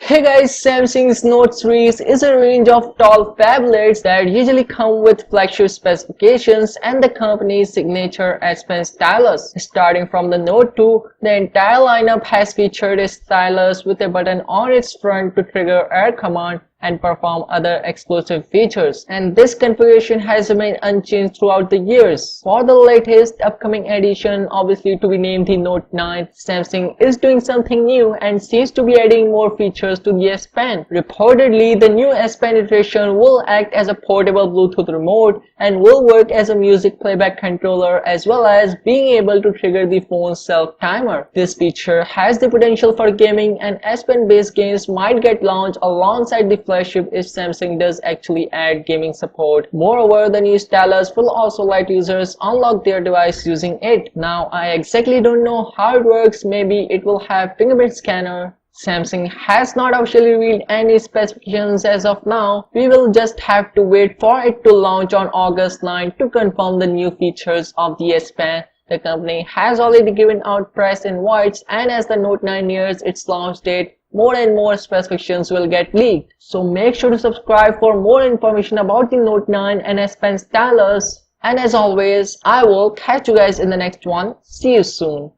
Hey guys, Samsung's Note series is a range of tall phablets that usually come with flagship specifications and the company's signature S Pen stylus. Starting from the Note 2, the entire lineup has featured a stylus with a button on its front to trigger Air Command and perform other exclusive features, and this configuration has remained unchanged throughout the years. For the latest upcoming edition, obviously to be named the Note 9, Samsung is doing something new and seems to be adding more features to the S Pen. Reportedly, the new S Pen iteration will act as a portable Bluetooth remote and will work as a music playback controller as well as being able to trigger the phone's self-timer. This feature has the potential for gaming, and S Pen based games might get launched alongside the flagship if Samsung does actually add gaming support. Moreover, the new stylus will also let users unlock their device using it. Now, I exactly don't know how it works. Maybe it will have fingerprint scanner. Samsung has not officially revealed any specifications as of now. We will just have to wait for it to launch on August 9 to confirm the new features of the S Pen. The company has already given out press invites, and as the Note 9 nears its launch date, more and more specifications will get leaked. So make sure to subscribe for more information about the Note 9 and S Pen stylus. And as always, I will catch you guys in the next one. See you soon.